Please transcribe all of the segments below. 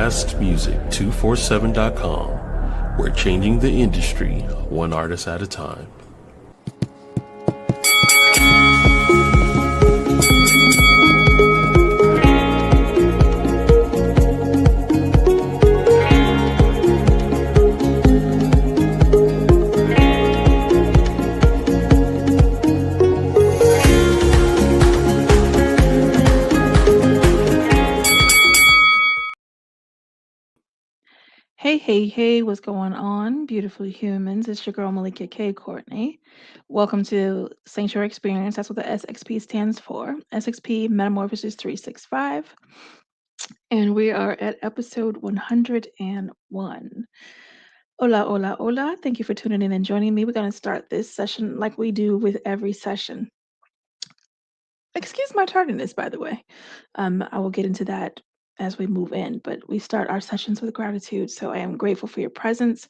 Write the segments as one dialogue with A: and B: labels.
A: blastmusic247.com. We're changing the industry one artist at a time.
B: Hey, what's going on, beautiful humans? It's your girl, Malika K. Courtney. Welcome to Sanctuary Experience. That's what the SXP stands for. SXP Metamorphosis 365. And we are at episode 101. Hola. Thank you for tuning in and joining me. We're going to start this session like we do with every session. Excuse my tardiness, by the way. I will get into that as we move in, but we start our sessions with gratitude. So I am grateful for your presence.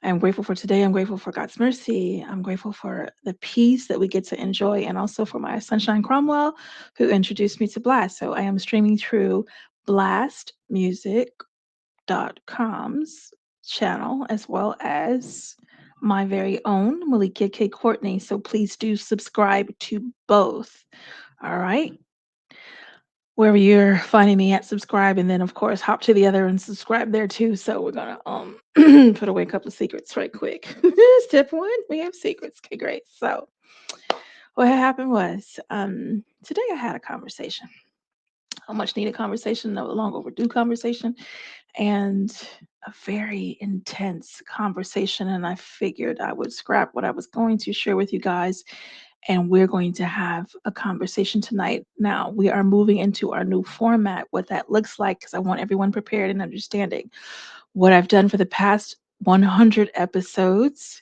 B: I am grateful for today. I'm grateful for God's mercy. I'm grateful for the peace that we get to enjoy, and also for my Sunshine Cromwell, who introduced me to Blast. So I am streaming through blastmusic.com's channel, as well as my very own Malika K. Courtney. So please do subscribe to both. All right. Wherever you're finding me at, subscribe, and then of course hop to the other and subscribe there too. So we're gonna put away a couple of secrets right quick. Step one, we have secrets. Okay, great. So what happened was today I had a conversation, a much needed conversation, a long overdue conversation, and a very intense conversation. And I figured I would scrap what I was going to share with you guys, and we're going to have a conversation tonight. Now, we are moving into our new format, what that looks like, because I want everyone prepared and understanding. What I've done for the past 100 episodes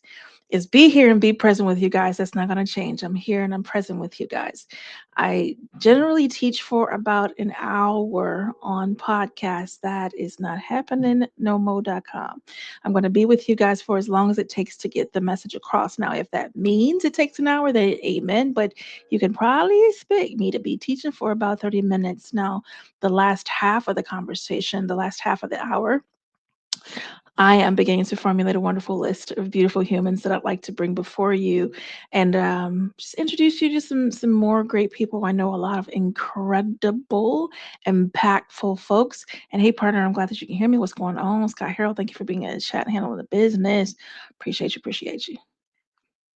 B: is be here and be present with you guys. That's not going to change. I'm here and I'm present with you guys. I generally teach for about an hour on podcasts. That is not happening, nomo.com. I'm going to be with you guys for as long as it takes to get the message across. Now, if that means it takes an hour, then amen. But you can probably expect me to be teaching for about 30 minutes. Now, the last half of the conversation, the last half of the hour, I am beginning to formulate a wonderful list of beautiful humans that I'd like to bring before you, and just introduce you to some more great people. I know a lot of incredible, impactful folks. And hey, partner, I'm glad that you can hear me. What's going on, Scott Harold? Thank you for being in the chat and handling the business. Appreciate you.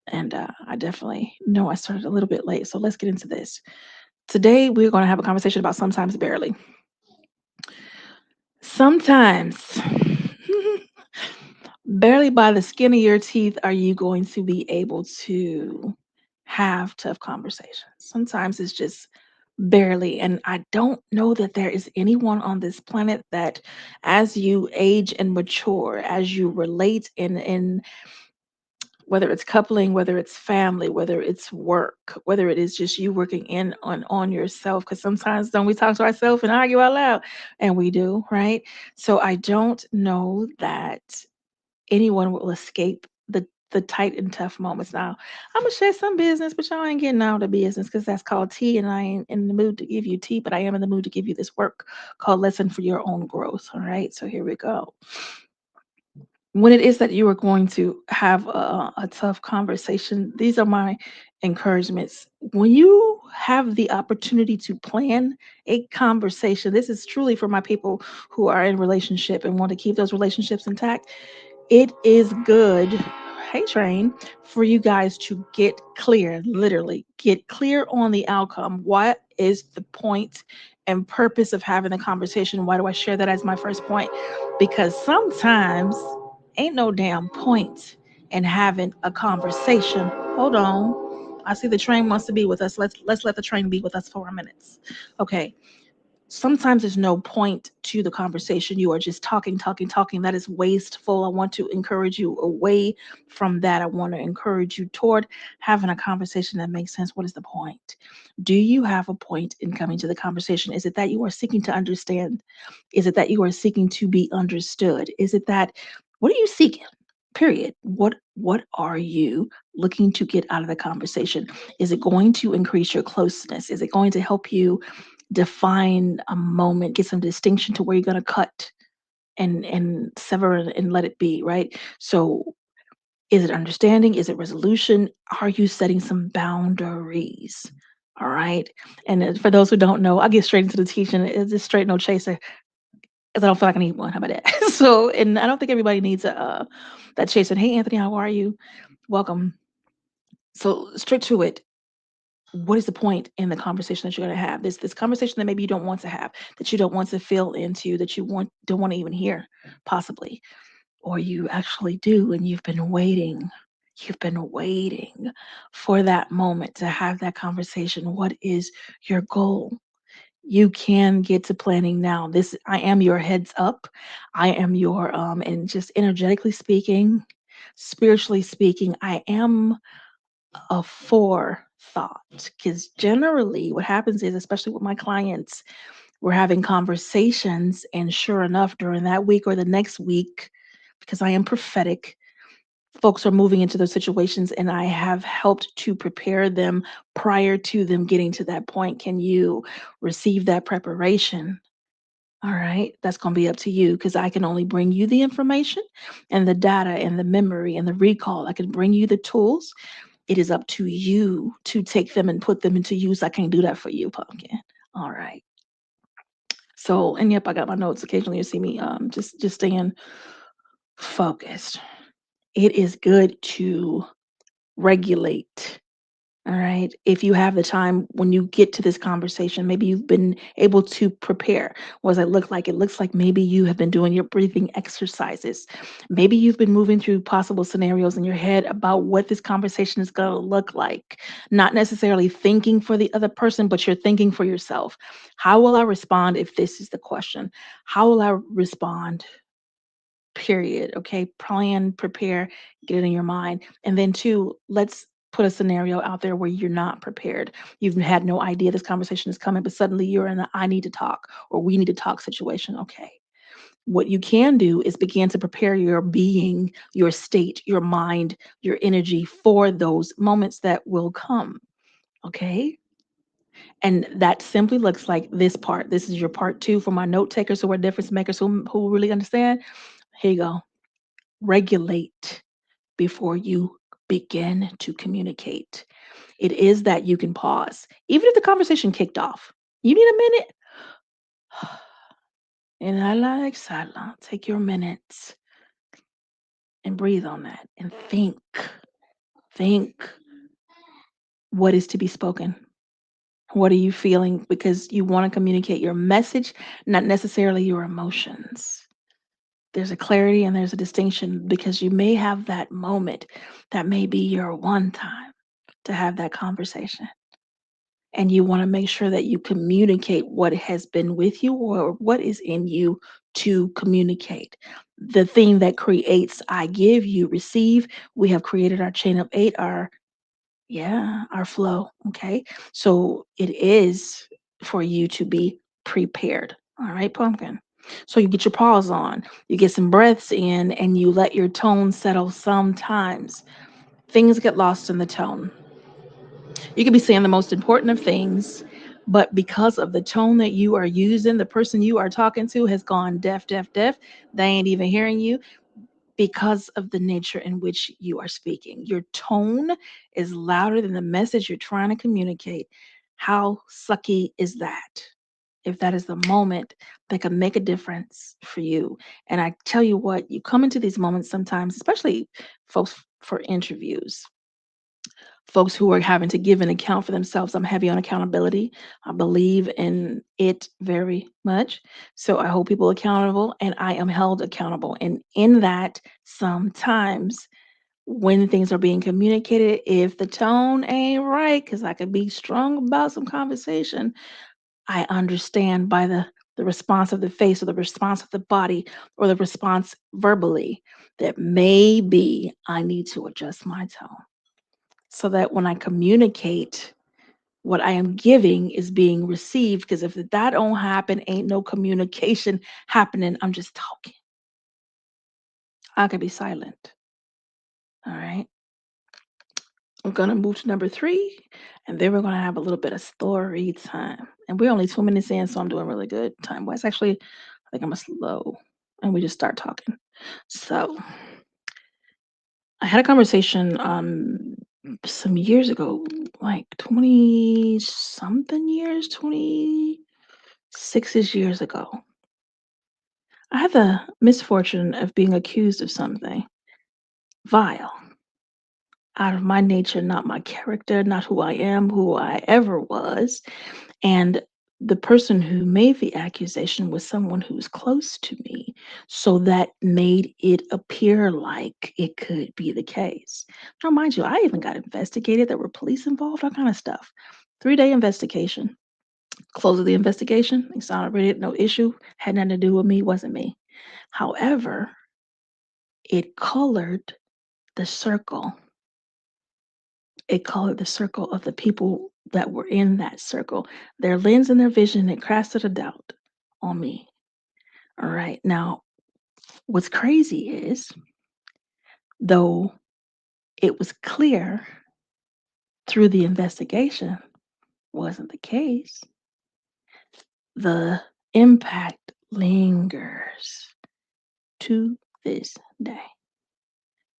B: And I definitely know I started a little bit late, so let's get into this. Today we're going to have a conversation about sometimes barely. Sometimes. Barely by the skin of your teeth are you going to be able to have tough conversations. Sometimes it's just barely. And I don't know that there is anyone on this planet that, as you age and mature, as you relate in whether it's coupling, whether it's family, whether it's work, whether it is just you working in on yourself, because sometimes don't we talk to ourselves and argue out loud? And we do, right? So I don't know that anyone will escape the tight and tough moments. Now, I'm gonna share some business, but y'all ain't getting all the business because that's called tea, and I ain't in the mood to give you tea, but I am in the mood to give you this work called Lesson for Your Own Growth. All right, so here we go. When it is that you are going to have a tough conversation, these are my encouragements. When you have the opportunity to plan a conversation, this is truly for my people who are in relationship and want to keep those relationships intact. It is good, hey train, for you guys to get clear, literally get clear on the outcome. What is the point and purpose of having the conversation? Why do I share that as my first point? Because sometimes ain't no damn point in having a conversation. Hold on. I see the train wants to be with us. Let's let the train be with us for a minute. Okay. Sometimes there's no point to the conversation. You are just talking. That is wasteful. I want to encourage you away from that. I want to encourage you toward having a conversation that makes sense. What is the point? Do you have a point in coming to the conversation? Is it that you are seeking to understand? Is it that you are seeking to be understood? Is it that, what are you seeking? Period. What are you looking to get out of the conversation? Is it going to increase your closeness? Is it going to help you define a moment, get some distinction to where you're going to cut and sever and let it be, right? So is it understanding? Is it resolution? Are you setting some boundaries? All right. And for those who don't know, I'll get straight into the teaching. It's just straight no chaser because I don't feel like I need one. How about that? So, and I don't think everybody needs a that chaser. Hey, Anthony, how are you? Welcome. So, straight to it. What is the point in the conversation that you're going to have? This conversation that maybe you don't want to have, that you don't want to feel into, that you don't want to even hear, possibly, or you actually do, and you've been waiting. You've been waiting for that moment to have that conversation. What is your goal? You can get to planning now. This I am your heads up. I am your and just energetically speaking, spiritually speaking, I am a forethought. Because generally what happens is, especially with my clients, we're having conversations, and sure enough, during that week or the next week, because I am prophetic, folks are moving into those situations and I have helped to prepare them prior to them getting to that point. Can you receive that preparation? All right, that's going to be up to you because I can only bring you the information and the data and the memory and the recall. I can bring you the tools. It is up to you to take them and put them into use. I can't do that for you, pumpkin. All right. So, and yep, I got my notes. Occasionally you see me just staying focused. It is good to regulate. All right. If you have the time when you get to this conversation, maybe you've been able to prepare. What does it look like? It looks like maybe you have been doing your breathing exercises. Maybe you've been moving through possible scenarios in your head about what this conversation is going to look like. Not necessarily thinking for the other person, but you're thinking for yourself. How will I respond if this is the question? How will I respond? Period. Okay. Plan, prepare, get it in your mind. And then, two, let's put a scenario out there where you're not prepared. You've had no idea this conversation is coming, but suddenly you're in a I need to talk or we need to talk situation. Okay. What you can do is begin to prepare your being, your state, your mind, your energy for those moments that will come. Okay. And that simply looks like this part. This is your part two for my note takers who are difference makers who really understand. Here you go. Regulate before you begin to communicate. It is that you can pause. Even if the conversation kicked off, you need a minute. Inhala, exhala. Take your minutes and breathe on that and think. Think what is to be spoken. What are you feeling? Because you want to communicate your message, not necessarily your emotions. There's a clarity and there's a distinction because you may have that moment that may be your one time to have that conversation. And you want to make sure that you communicate what has been with you or what is in you to communicate. The thing that creates I give, you receive. We have created our chain of eight, our flow. Okay. So it is for you to be prepared. All right, pumpkin. So you get your pause on, you get some breaths in, and you let your tone settle. Sometimes things get lost in the tone. You could be saying the most important of things, but because of the tone that you are using, the person you are talking to has gone deaf, deaf, deaf. They ain't even hearing you because of the nature in which you are speaking. Your tone is louder than the message you're trying to communicate. How sucky is that? If that is the moment that can make a difference for you. And I tell you what, you come into these moments sometimes, especially folks for interviews, folks who are having to give an account for themselves. I'm heavy on accountability. I believe in it very much. So I hold people accountable and I am held accountable. And in that, sometimes when things are being communicated, if the tone ain't right, because I could be strong about some conversation, I understand by the response of the face or the response of the body or the response verbally that maybe I need to adjust my tone so that when I communicate, what I am giving is being received. Because if that don't happen, ain't no communication happening. I'm just talking. I could be silent. All right. I'm gonna move to number three, and then we're gonna have a little bit of story time. And we're only 2 minutes in, so I'm doing really good time wise. Actually, I think I'm a slow. and we just start talking. So I had a conversation some years ago, like 20 something years, 26 years ago. I had the misfortune of being accused of something vile, out of my nature, not my character, not who I am, who I ever was. And the person who made the accusation was someone who's close to me. So that made it appear like it could be the case. Now, mind you, I even got investigated. There were police involved, all kind of stuff. 3-day investigation. Close of the investigation. They saw it, no issue. Had nothing to do with me, wasn't me. However, it colored the circle. It colored the circle of the people that were in that circle. Their lens and their vision, it casted a doubt on me. All right. Now, what's crazy is, though it was clear through the investigation wasn't the case, the impact lingers to this day.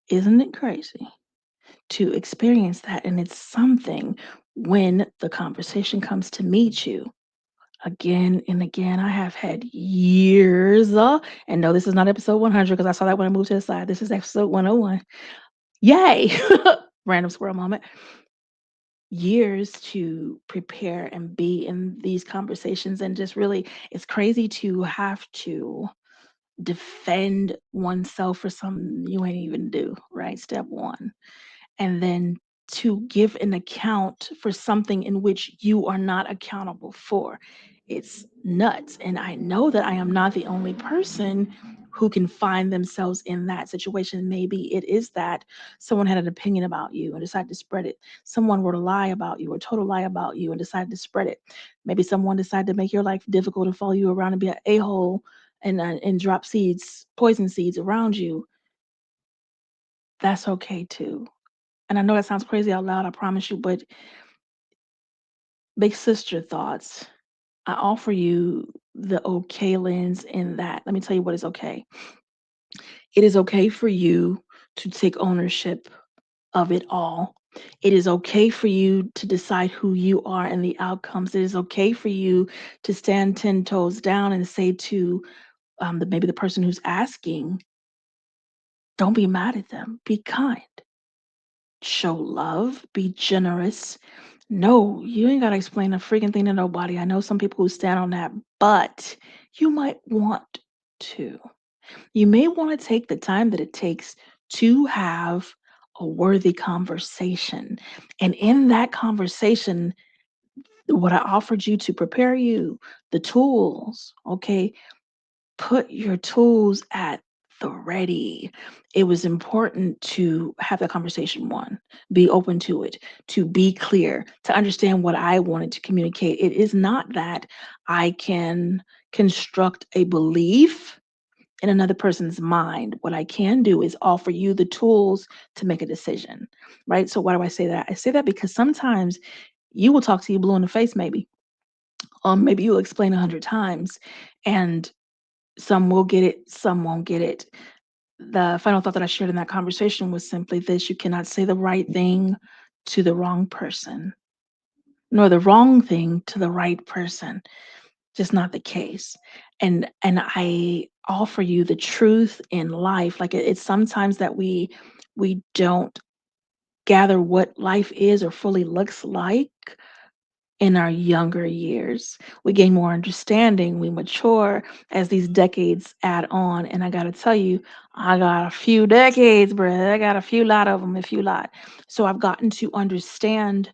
B: Isn't it crazy to experience that? And it's something when the conversation comes to meet you again and again. I have had years, and no, this is not episode 100 because I saw that when I moved to the side. This is episode 101. Yay! Random squirrel moment. Years to prepare and be in these conversations, and just really, it's crazy to have to defend oneself for something you ain't even do, right? Step one. And then to give an account for something in which you are not accountable for. It's nuts. And I know that I am not the only person who can find themselves in that situation. Maybe it is that someone had an opinion about you and decided to spread it. Someone wrote a lie about you, a total lie about you, and decided to spread it. Maybe someone decided to make your life difficult and follow you around and be an a-hole and drop seeds, poison seeds around you. That's okay too. And I know that sounds crazy out loud, I promise you, but big sister thoughts. I offer you the okay lens in that. Let me tell you what is okay. It is okay for you to take ownership of it all. It is okay for you to decide who you are and the outcomes. It is okay for you to stand 10 toes down and say to maybe the person who's asking, don't be mad at them. Be kind. Show love. Be generous. No, you ain't gotta explain a freaking thing to nobody. I know some people who stand on that, but you might want to. You may want to take the time that it takes to have a worthy conversation. And in that conversation, what I offered you to prepare you, the tools, okay, put your tools at the ready. It was important to have that conversation, one, be open to it, to be clear, to understand what I wanted to communicate. It is not that I can construct a belief in another person's mind. What I can do is offer you the tools to make a decision, right? So why do I say that? I say that because sometimes you will talk to you blue in the face, maybe. Maybe you'll explain 100 times, and some will get it, some won't get it. The final thought that I shared in that conversation was simply this: you cannot say the right thing to the wrong person, nor the wrong thing to the right person. Just not the case. And I offer you the truth in life. Like it's sometimes that we don't gather what life is or fully looks like in our younger years. We gain more understanding, we mature as these decades add on. And I gotta tell you, I got a few decades, bruh. I got a few lot of them, a few lot. So I've gotten to understand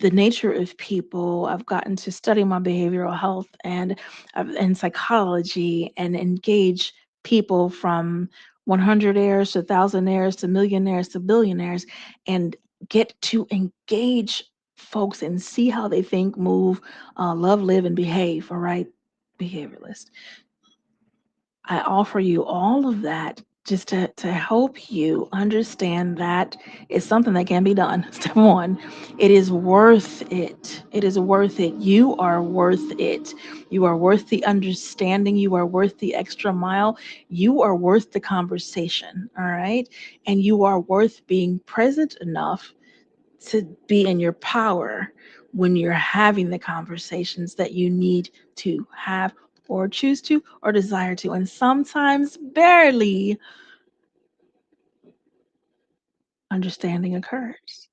B: the nature of people. I've gotten to study my behavioral health and psychology and engage people from 100-aires to thousandaires to millionaires to billionaires, and get to engage folks and see how they think, move, love, live, and behave. All right, behavioralist. I offer you all of that just to help you understand that it's something that can be done. Step one, it is worth it. It is worth it. You are worth it. You are worth the understanding. You are worth the extra mile. You are worth the conversation. All right. And you are worth being present enough to be in your power when you're having the conversations that you need to have or choose to or desire to. And sometimes barely understanding occurs.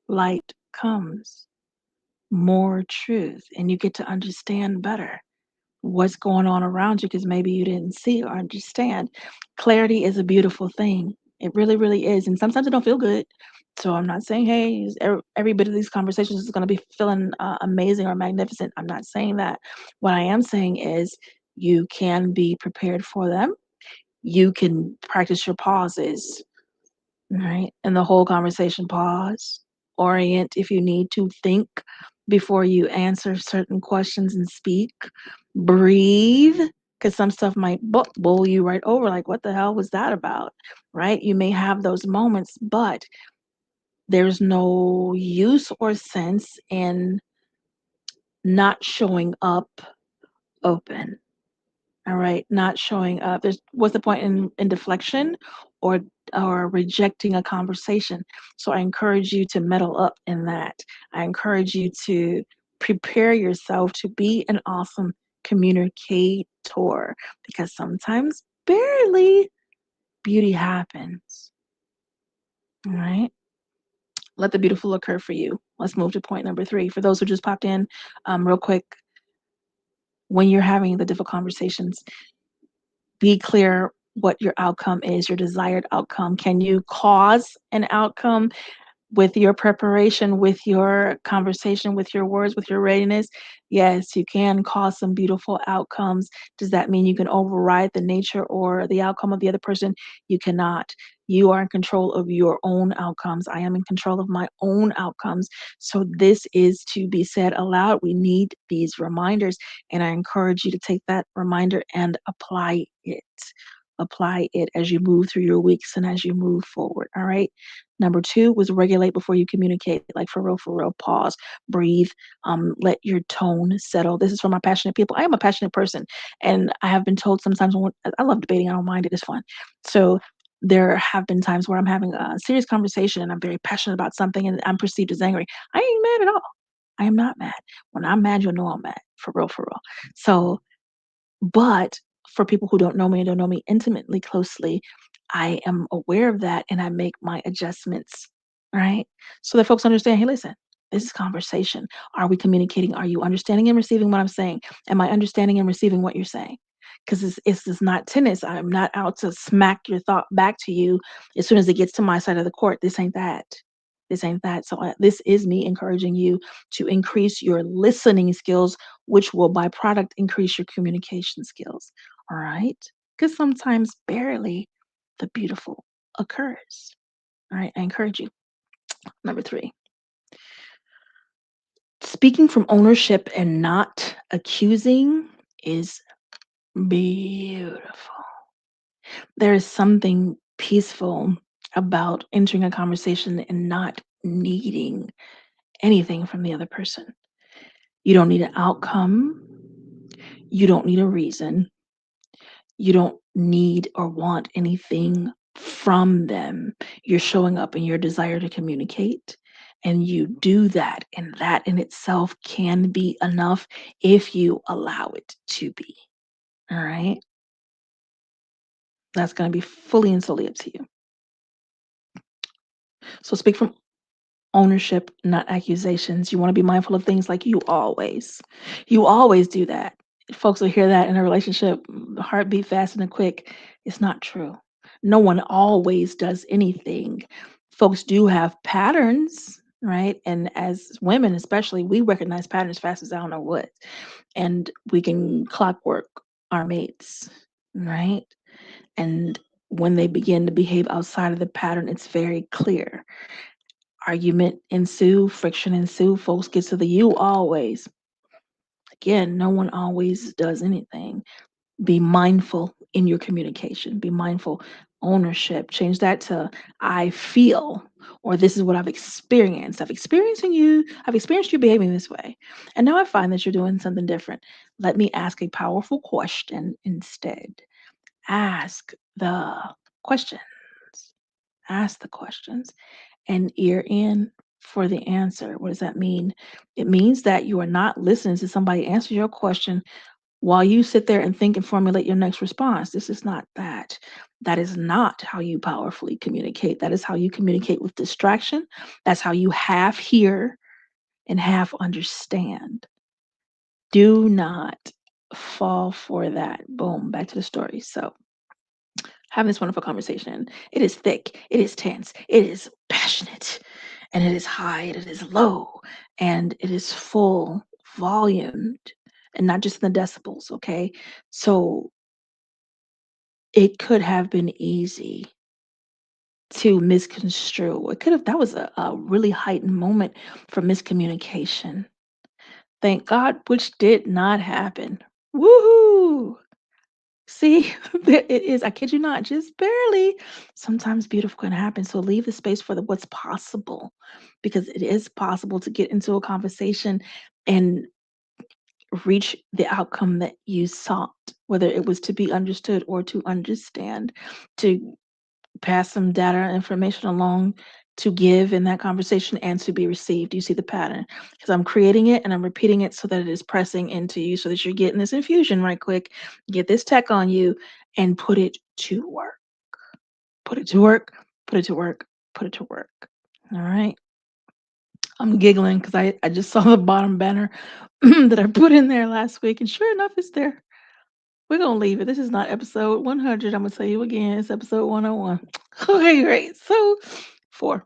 B: Light comes, more truth, and you get to understand better what's going on around you because maybe you didn't see or understand. Clarity is a beautiful thing. It really, really is. And sometimes it don't feel good. So I'm not saying, hey, every bit of these conversations is going to be feeling amazing or magnificent. I'm not saying that. What I am saying is you can be prepared for them. You can practice your pauses. Right. And the whole conversation, pause, orient if you need to, think before you answer certain questions and speak, breathe, because some stuff might bowl you right over. Like, what the hell was that about? Right. You may have those moments, but there's no use or sense in not showing up open. All right, not showing up. There's what's the point in deflection or rejecting a conversation? So I encourage you to metal up in that. I encourage you to prepare yourself to be an awesome communicator because sometimes barely beauty happens. All right. Let the beautiful occur for you. Let's move to point number three. For those who just popped in, real quick, when you're having the difficult conversations, be clear what your outcome is, your desired outcome. Can you cause an outcome with your preparation, with your conversation, with your words, with your readiness? Yes, you can cause some beautiful outcomes. Does that mean you can override the nature or the outcome of the other person? You cannot. You are in control of your own outcomes. I am in control of my own outcomes. So this is to be said aloud. We need these reminders, and I encourage you to take that reminder and apply it. Apply it as you move through your weeks and as you move forward. All right. Number two was regulate before you communicate, like for real, pause, breathe, let your tone settle. This is for my passionate people. I am a passionate person, and I have been told sometimes when I love debating, I don't mind it, it's fun. So there have been times where I'm having a serious conversation and I'm very passionate about something and I'm perceived as angry. I ain't mad at all. I am not mad. When I'm mad, you'll know I'm mad. For real, for real. So but for people who don't know me and don't know me intimately closely, I am aware of that and I make my adjustments, right? So that folks understand, hey, listen, this is conversation. Are we communicating? Are you understanding and receiving what I'm saying? Am I understanding and receiving what you're saying? Because it's not tennis. I'm not out to smack your thought back to you as soon as it gets to my side of the court. This ain't that. This ain't that. So this is me encouraging you to increase your listening skills, which will by product increase your communication skills. All right. Because sometimes barely the beautiful occurs. All right. I encourage you. Number three, speaking from ownership and not accusing is beautiful. There is something peaceful about entering a conversation and not needing anything from the other person. You don't need an outcome. You don't need a reason. You don't need or want anything from them. You're showing up in your desire to communicate, and you do that, and that in itself can be enough if you allow it to be. All right. That's going to be fully and solely up to you. So speak from ownership, not accusations. You want to be mindful of things like you always do that. Folks will hear that in a relationship, heartbeat fast and quick. It's not true. No one always does anything. Folks do have patterns, right? And as women, especially, we recognize patterns fast as I don't know what. And we can clockwork our mates, right? And when they begin to behave outside of the pattern, it's very clear. Argument ensue, friction ensue, folks get to the you always. Again, no one always does anything. Be mindful in your communication. Be mindful. ownership. Change that to I feel, or this is what I've experienced. I've experienced you behaving this way. And now I find that you're doing something different. Let me ask a powerful question instead. Ask the questions. Ask the questions and ear in for the answer. What does that mean? It means that you are not listening to somebody answer your question while you sit there and think and formulate your next response. This is not that. That is not how you powerfully communicate. That is how you communicate with distraction. That's how you half hear and half understand. Do not fall for that. Boom, back to the story. So, having this wonderful conversation, it is thick, it is tense, it is passionate, and it is high, and it is low, and it is full volumed, and not just in the decibels, okay? So it could have been easy to misconstrue. That was a really heightened moment for miscommunication. Thank God, which did not happen. Woohoo! See, there it is. I kid you not, just barely. Sometimes beautiful can happen. So leave the space for the what's possible, because it is possible to get into a conversation and reach the outcome that you sought, whether it was to be understood or to understand, to pass some data and information along, to give in that conversation and to be received. You see the pattern? Because I'm creating it and I'm repeating it so that it is pressing into you, so that you're getting this infusion right quick, get this tech on you and put it to work. Put it to work, put it to work, put it to work. All right. I'm giggling because I just saw the bottom banner that I put in there last week, and sure enough, it's there. We're gonna leave it. This is not episode 100. I'm gonna tell you again. It's episode 101. Okay, great. So, 4.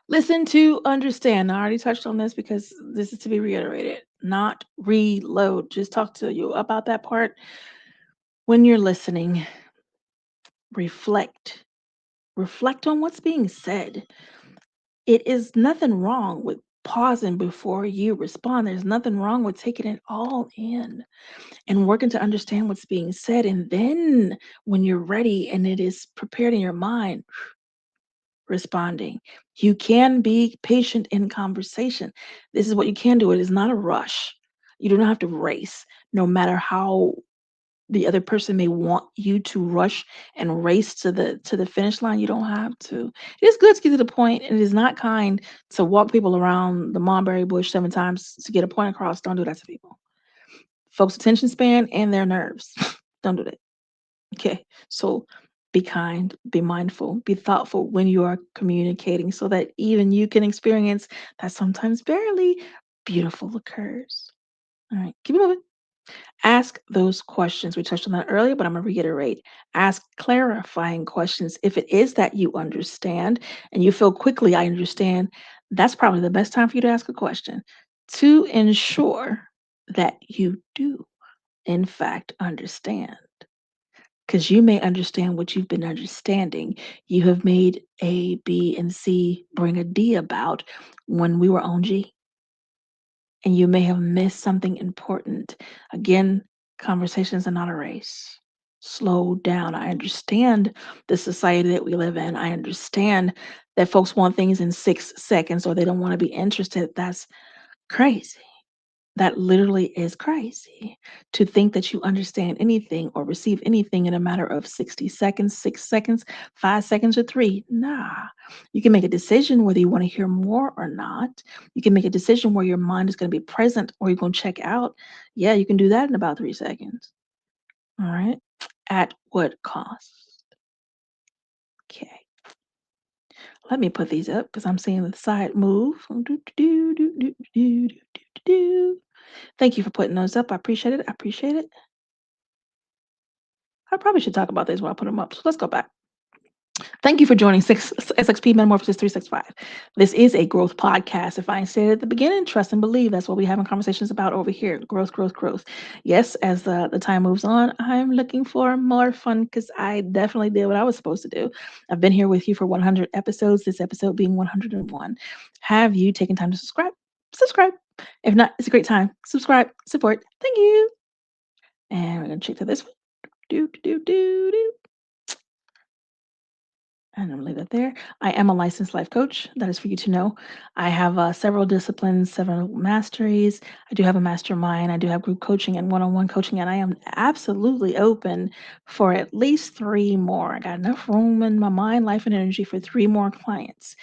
B: Listen to understand. I already touched on this because this is to be reiterated, not reload. Just talk to you about that part. When you're listening, reflect. Reflect on what's being said. It is nothing wrong with pausing before you respond. There's nothing wrong with taking it all in and working to understand what's being said. And then when you're ready and it is prepared in your mind, responding. You can be patient in conversation. This is what you can do. It is not a rush. You do not have to race, no matter how the other person may want you to rush and race to the finish line. You don't have to. It is good to get to the point, and it is not kind to walk people around the mulberry bush 7 times to get a point across. Don't do that to people. Folks' attention span and their nerves. Don't do that. Okay. So be kind, be mindful, be thoughtful when you are communicating, so that even you can experience that sometimes barely beautiful occurs. All right. Keep it moving. Ask those questions. We touched on that earlier, but I'm going to reiterate. Ask clarifying questions. If it is that you understand and you feel quickly, I understand, that's probably the best time for you to ask a question to ensure that you do, in fact, understand, because you may understand what you've been understanding. You have made A, B, and C bring a D about when we were on G, and you may have missed something important. Again, conversations are not a race. Slow down. I understand the society that we live in. I understand that folks want things in 6 seconds or they don't want to be interested. That's crazy. That literally is crazy, to think that you understand anything or receive anything in a matter of 60 seconds, 6 seconds, 5 seconds, or 3. Nah. You can make a decision whether you want to hear more or not. You can make a decision where your mind is going to be present or you're going to check out. Yeah, you can do that in about 3 seconds. All right. At what cost? Okay. Let me put these up because I'm seeing the side move. Thank you for putting those up. I appreciate it. I appreciate it. I probably should talk about this while I put them up. So let's go back. Thank you for joining SXP Metamorphosis 365. This is a growth podcast. If I said at the beginning, trust and believe. That's what we're having conversations about over here. Growth, growth, growth. Yes, as the time moves on, I'm looking for more fun because I definitely did what I was supposed to do. I've been here with you for 100 episodes, this episode being 101. Have you taken time to subscribe? Subscribe. If not, it's a great time. Subscribe, support. Thank you. And we're going to check to this one. Do, do, do, do. And I'm gonna leave that there. I am a licensed life coach. That is for you to know. I have several disciplines, several masteries. I do have a mastermind. I do have group coaching and one-on-one coaching, and I am absolutely open for at least three more. I got enough room in my mind, life, and energy for three more clients.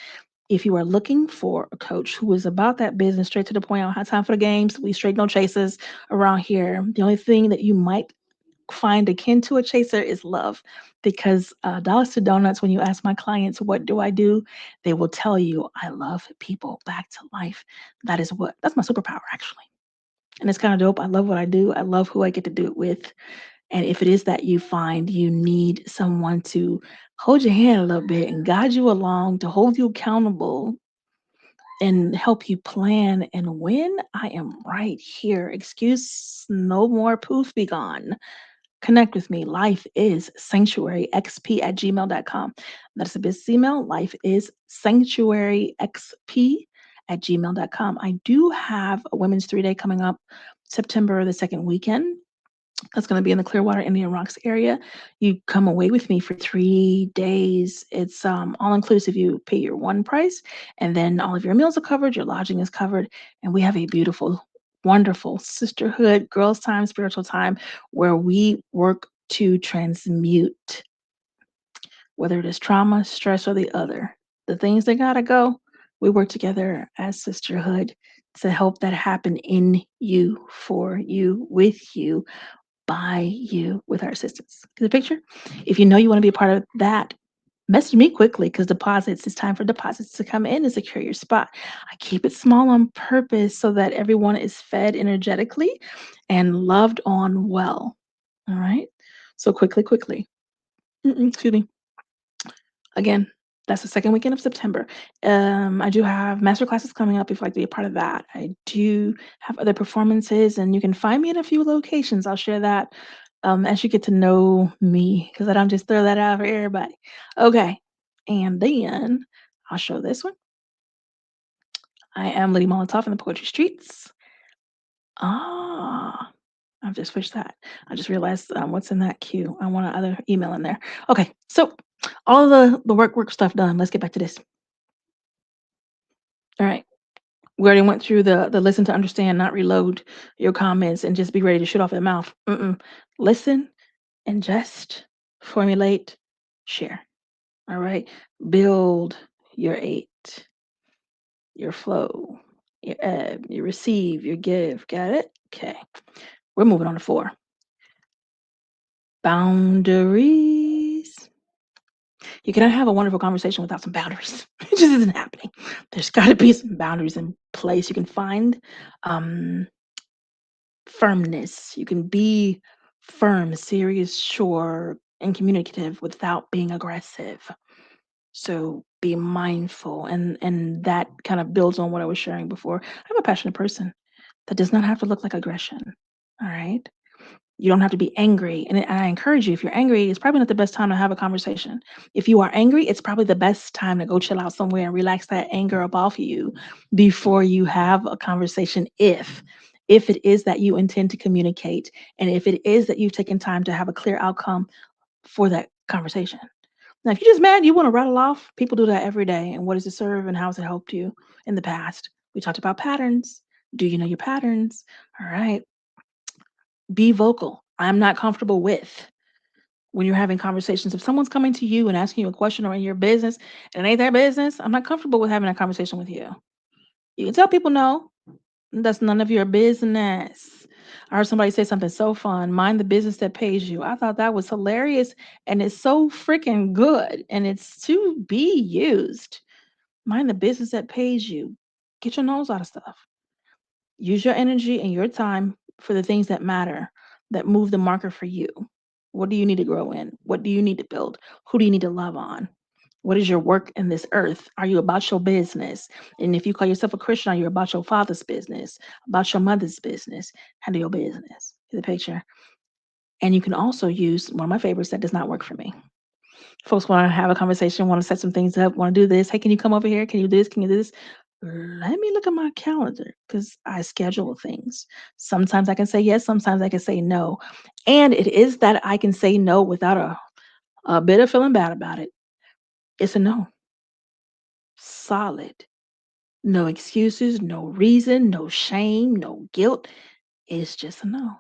B: If you are looking for a coach who is about that business, straight to the point, I don't have time for the games. We straight no chasers around here. The only thing that you might find akin to a chaser is love, because dollars to donuts, when you ask my clients what do I do, they will tell you I love people back to life. That's my superpower, actually. And it's kind of dope. I love what I do. I love who I get to do it with. And if it is that you find you need someone to hold your hand a little bit and guide you along, to hold you accountable and help you plan and win, I am right here. Excuse no more, poof be gone. Connect with me. Life is sanctuaryxp@gmail.com. That's a business email. Life is sanctuaryxp@gmail.com. I do have a women's 3-day coming up September the second weekend. That's going to be in the Clearwater Indian Rocks area. You come away with me for 3 days. It's all inclusive. You pay your one price, and then all of your meals are covered, your lodging is covered, and we have a beautiful, wonderful sisterhood, girls' time, spiritual time, where we work to transmute, whether it is trauma, stress, or the other. The things that gotta go, we work together as sisterhood to help that happen in you, for you, with you, by you, with our assistance. Get the picture? If you know you want to be a part of that, message me quickly, because deposits, it's time for deposits to come in and secure your spot. I keep it small on purpose so that everyone is fed energetically and loved on well. All right. So quickly. Excuse me. Again, that's the second weekend of September. I do have master classes coming up if you'd like to be a part of that. I do have other performances, and you can find me in a few locations. I'll share that as you get to know me, because I don't just throw that out for everybody. Okay. And then I'll show this one. I am Lady Molotov in the Poetry Streets. Ah, I've just switched that. I just realized what's in that queue. I want another email in there. Okay, so all the work stuff done. Let's get back to this. All right. We already went through the listen to understand, not reload your comments and just be ready to shoot off your mouth. Listen, ingest, formulate, share. All right. Build your 8, your flow, your ebb, you receive, your give. Got it? Okay. We're moving on to 4. Boundaries. You cannot have a wonderful conversation without some boundaries. It just isn't happening. There's got to be some boundaries in place. You can find firmness. You can be firm, serious, sure, and communicative without being aggressive. So be mindful, and that kind of builds on what I was sharing before. I'm a passionate person. That does not have to look like aggression. All right. You don't have to be angry. And I encourage you, if you're angry, it's probably not the best time to have a conversation. If you are angry, it's probably the best time to go chill out somewhere and relax that anger up off you before you have a conversation. If it is that you intend to communicate, and if it is that you've taken time to have a clear outcome for that conversation. Now, if you're just mad, you want to rattle off, people do that every day. And what does it serve and how has it helped you in the past? We talked about patterns. Do you know your patterns? All right. Be vocal. I'm not comfortable with when you're having conversations. If someone's coming to you and asking you a question or in your business and it ain't their business, I'm not comfortable with having a conversation with you. You can tell people no. That's none of your business. I heard somebody say something so fun. Mind the business that pays you. I thought that was hilarious, and it's so freaking good, and it's to be used. Mind the business that pays you. Get your nose out of stuff. Use your energy and your time for the things that matter, that move the marker for you. What do you need to grow in? What do you need to build? Who do you need to love on? What is your work in this earth? Are you about your business? And if you call yourself a Christian, are you about your father's business, about your mother's business? Handle your business. See the picture. And you can also use one of my favorites that does not work for me. Folks want to have a conversation, want to set some things up, want to do this. Hey, can you come over here? Can you do this? Can you do this? Let me look at my calendar, because I schedule things. Sometimes I can say yes, sometimes I can say no. And it is that I can say no without a bit of feeling bad about it. It's a no. Solid. No excuses, no reason, no shame, no guilt. It's just a no.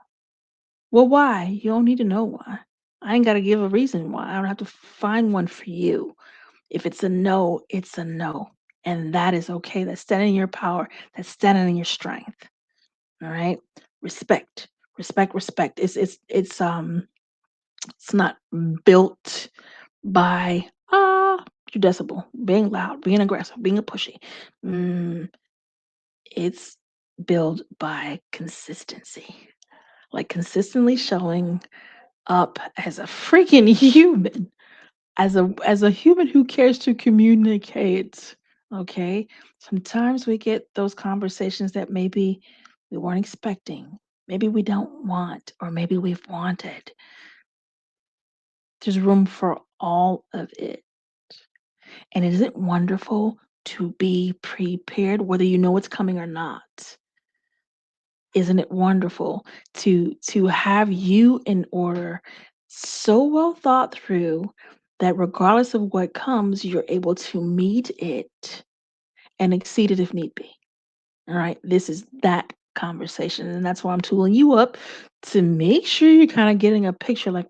B: Well, why? You don't need to know why. I ain't got to give a reason why. I don't have to find one for you. If it's a no, it's a no. And that is okay. That's standing in your power. That's standing in your strength. All right. Respect. Respect, respect. It's not built by your decibel, being loud, being aggressive, being a pushy. Mm, it's built by consistency. Like consistently showing up as a freaking human, as a human who cares to communicate. Okay? Sometimes we get those conversations that maybe we weren't expecting. Maybe we don't want, or maybe we've wanted. There's room for all of it. And isn't it wonderful to be prepared, whether you know it's coming or not? Isn't it wonderful to have you in order, so well thought through that regardless of what comes, you're able to meet it and exceed it if need be. All right. This is that conversation. And that's why I'm tooling you up to make sure you're kind of getting a picture like,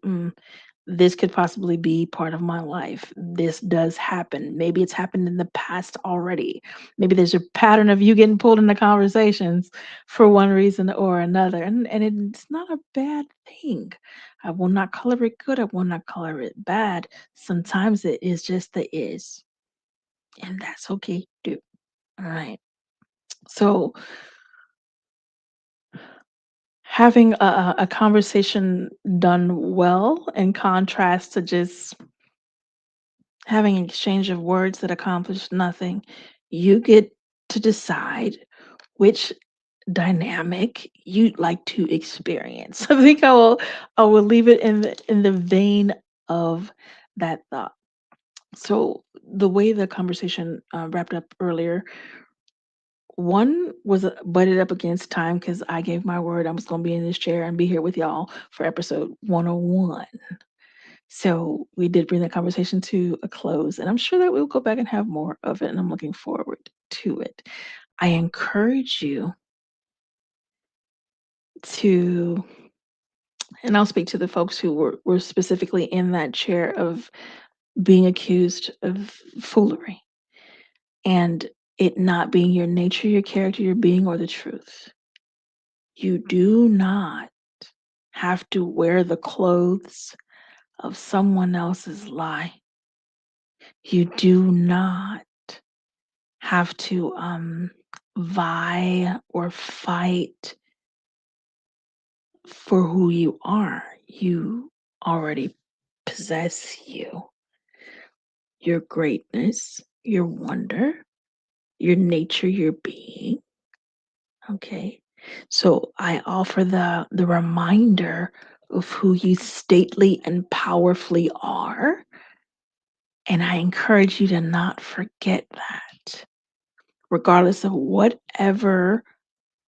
B: this could possibly be part of my life. This does happen. Maybe it's happened in the past already. Maybe there's a pattern of you getting pulled into conversations for one reason or another. And it's not a bad thing. I will not color it good. I will not color it bad. Sometimes it is just the is. And that's okay too. All right. So having a conversation done well in contrast to just having an exchange of words that accomplish nothing, you get to decide which dynamic you'd like to experience. I will leave it in the vein of that thought. So the way the conversation wrapped up earlier, one was butted up against time because I gave my word I was going to be in this chair and be here with y'all for episode 101. So we did bring that conversation to a close, and I'm sure that we'll go back and have more of it, and I'm looking forward to it. I encourage you to, and I'll speak to the folks who were specifically in that chair of being accused of foolery and it not being your nature, your character, your being, or the truth. You do not have to wear the clothes of someone else's lie. You do not have to vie or fight for who you are. You already possess your greatness, your wonder, your nature, your being. Okay. So I offer the reminder of who you stately and powerfully are. And I encourage you to not forget that, regardless of whatever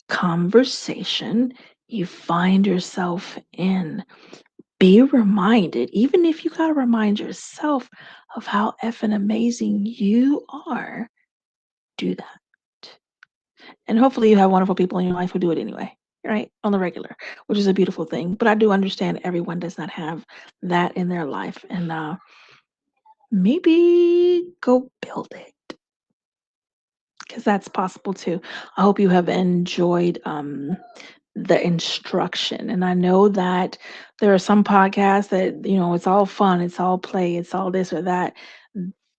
B: conversation you find yourself in. Be reminded, even if you got to remind yourself of how effing amazing you are, do that. And hopefully you have wonderful people in your life who do it anyway, right? On the regular, which is a beautiful thing. But I do understand everyone does not have that in their life. And maybe go build it because that's possible too. I hope you have enjoyed the instruction. And I know that there are some podcasts that, it's all fun, it's all play, it's all this or that.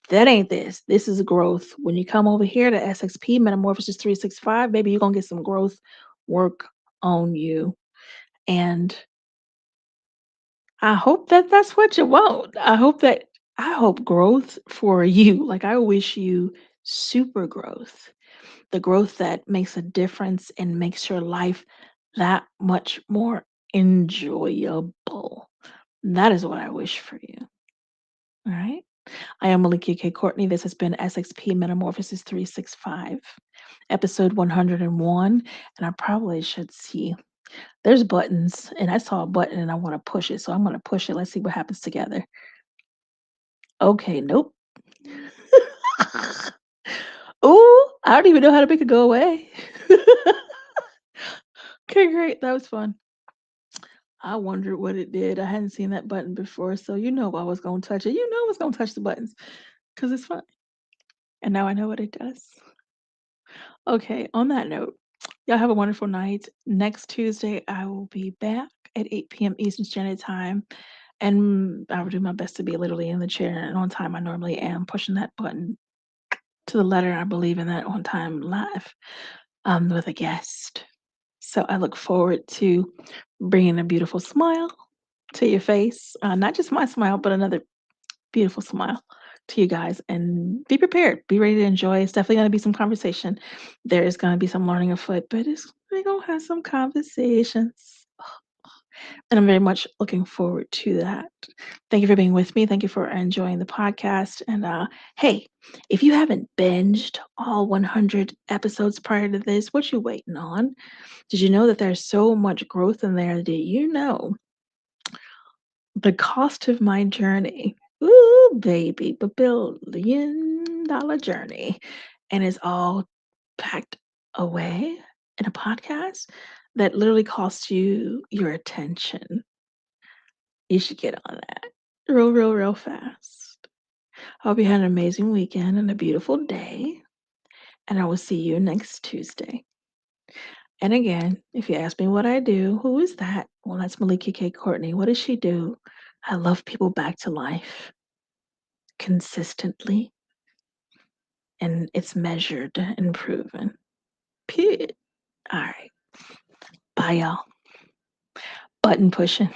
B: That ain't this. This is growth. When you come over here to SXP, Metamorphosis 365, baby, you're going to get some growth work on you. And I hope that that's what you want. I hope growth for you. Like I wish you super growth, the growth that makes a difference and makes your life that much more enjoyable. That is what I wish for you. All right. I am Malikia K. Courtney. This has been SXP Metamorphosis 365, episode 101. And I probably should see. There's buttons, and I saw a button and I want to push it. So I'm going to push it. Let's see what happens together. Okay. Nope. Ooh, I don't even know how to make it go away. Okay, great. That was fun. I wondered what it did. I hadn't seen that button before, so you know I was gonna touch it. You know I was gonna touch the buttons because it's fun. And now I know what it does. Okay, on that note, y'all have a wonderful night. Next Tuesday, I will be back at 8 p.m. Eastern Standard Time, and I will do my best to be literally in the chair and on time. I normally am pushing that button to the letter. I believe in that on time live with a guest. So I look forward to bringing a beautiful smile to your face. Not just my smile, but another beautiful smile to you guys. And be prepared. Be ready to enjoy. It's definitely going to be some conversation. There is going to be some learning afoot, but we're going to have some conversations. And I'm very much looking forward to that. Thank you for being with me. Thank you for enjoying the podcast. And hey, if you haven't binged all 100 episodes prior to this, what you waiting on? Did you know that there's so much growth in there? Did you know the cost of my journey? Ooh, baby, $1 billion journey. And it's all packed away in a podcast that literally costs you your attention. You should get on that real, real, real fast. I hope you had an amazing weekend and a beautiful day. And I will see you next Tuesday. And again, if you ask me what I do, who is that? Well, that's Malika K. Courtney. What does she do? I love people back to life consistently, and it's measured and proven. Period. All right. Bye, y'all. Button pushing.